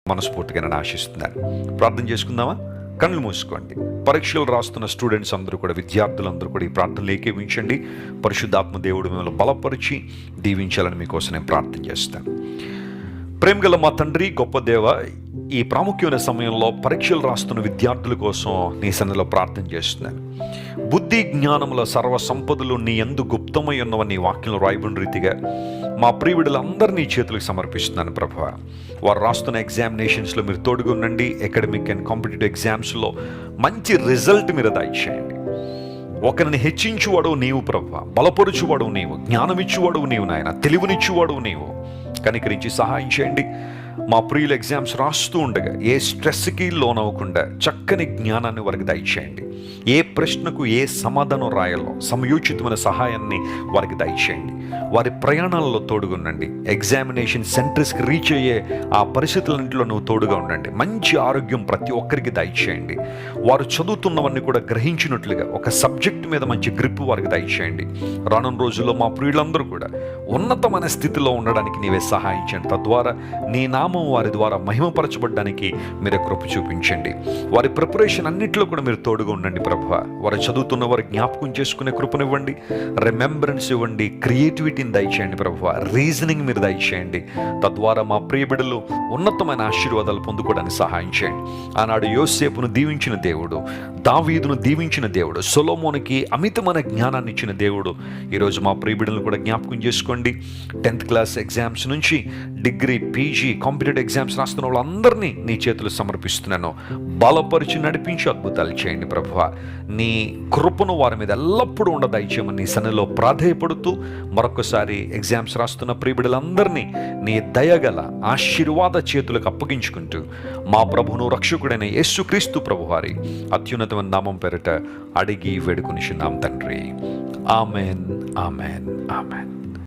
మనస్ఫూర్తిగా నేను ఆశిస్తున్నాను. ప్రార్థన చేసుకుందామా? కళ్ళు మూసుకోండి. పరీక్షలు రాస్తున్న స్టూడెంట్స్ అందరూ కూడా, విద్యార్థులందరూ కూడా ఈ ప్రార్థనలు ఏకీవించండి. పరిశుద్ధాత్మ దేవుడు మిమ్మల్ని బలపరిచి దీవించాలని మీకోసం నేను ప్రార్థన చేస్తాను. ప్రేమగల మా తండ్రి, గొప్ప దేవ, ఈ ప్రాముఖ్యమైన సమయంలో పరీక్షలు రాస్తున్న విద్యార్థుల కోసం నీ సన్నిధిలో ప్రార్థన చేస్తున్నాను. బుద్ధి జ్ఞానముల సర్వ సంపదలు నీ యందు గుప్తమై ఉన్నవని నీ వాక్యంలో రాయబడిన రీతిగా మా ప్రియబిడ్డలందరినీ చేతులకు సమర్పిస్తున్నాను ప్రభువా. వారు రాస్తున్న ఎగ్జామినేషన్స్లో మీరు తోడుగా ఉండండి. అకాడమిక్ అండ్ కాంపిటేటివ్ ఎగ్జామ్స్లో మంచి రిజల్ట్ మీరు దయచేయండి. ఒకరిని హెచ్చించువాడు నీవు ప్రభువా, బలపరుచువాడు నీవు, జ్ఞానమిచ్చువాడు నీవు నాయన, తెలివినిచ్చువాడు నీవు. కనికరించి సహాయం చేయండి. మా ప్రియులు ఎగ్జామ్స్ రాస్తూ ఉండగా ఏ స్ట్రెస్కి లోనవ్వకుండా చక్కని జ్ఞానాన్ని వారికి దయచేయండి. ఏ ప్రశ్నకు ఏ సమాధానం రాయాలో సమయోచితమైన సహాయాన్ని వారికి దయచేయండి. వారి ప్రయాణాలలో తోడుగా ఉండండి. ఎగ్జామినేషన్ సెంటర్స్కి రీచ్ అయ్యే ఆ పరిస్థితులన్నింటిలో నువ్వు తోడుగా ఉండండి. మంచి ఆరోగ్యం ప్రతి ఒక్కరికి దయచేయండి. వారు చదువుతున్నవన్నీ కూడా గ్రహించినట్లుగా ఒక సబ్జెక్ట్ మీద మంచి గ్రిప్ వారికి దయచేయండి. రానున్న రోజుల్లో మా ప్రియులందరూ కూడా ఉన్నతమైన స్థితిలో ఉండడానికి నీవే సహాయం చేయండి. తద్వారా నీ నామం వారి ద్వారా మహిమపరచబడ్డానికి మీరే కృప చూపించండి. వారి ప్రిపరేషన్ అన్నింటిలో కూడా మీరు తోడుగా ఉండండి ప్రభువా. వారు చదువుతున్న వారు జ్ఞాపకం చేసుకునే కృపనివ్వండి, రిమెంబరెన్స్ ఇవ్వండి, క్రియేటివిటీని దయచేయండి ప్రభువా, రీజనింగ్ మీరు దయచేయండి. తద్వారా మా ప్రియబిడ్డలు ఉన్నతమైన ఆశీర్వాదాలు పొందుకోవడానికి సహాయం చేయండి. ఆనాడు యోసేపును దీవించిన దేవుడు, దావీదును దీవించిన దేవుడు, సొలొమోనుకి అమితమైన జ్ఞానాన్ని ఇచ్చిన దేవుడు ఈరోజు మా ప్రియబిడ్డలను కూడా జ్ఞాపకం చేసుకోండి. 10th క్లాస్ ఎగ్జామ్స్ నుంచి డిగ్రీ, పీజీ, కాంపిటేటివ్ ఎగ్జామ్స్ రాస్తున్న వాళ్ళందరినీ నీ చేతులు సమర్పిస్తున్నాను. బలపరిచి నడిపించి అద్భుతాలు చేయండి ప్రభువా. నీ కృపను వారి మీద ఎల్లప్పుడూ దయచేయమని నీ సన్నిధిలో ప్రాధేయపడుతూ మరొకసారి ఎగ్జామ్స్ రాస్తున్న ప్రియబిడ్డలందరినీ నీ దయగల ఆశీర్వాద చేతులకు అప్పగించుకుంటూ మా ప్రభువును రక్షకుడైన యేసుక్రీస్తు ప్రభువారి అత్యున్నతమైన నామం పేరిట అడిగి వేడుకొనిచున్నాం తండ్రి. Amen, amen, amen.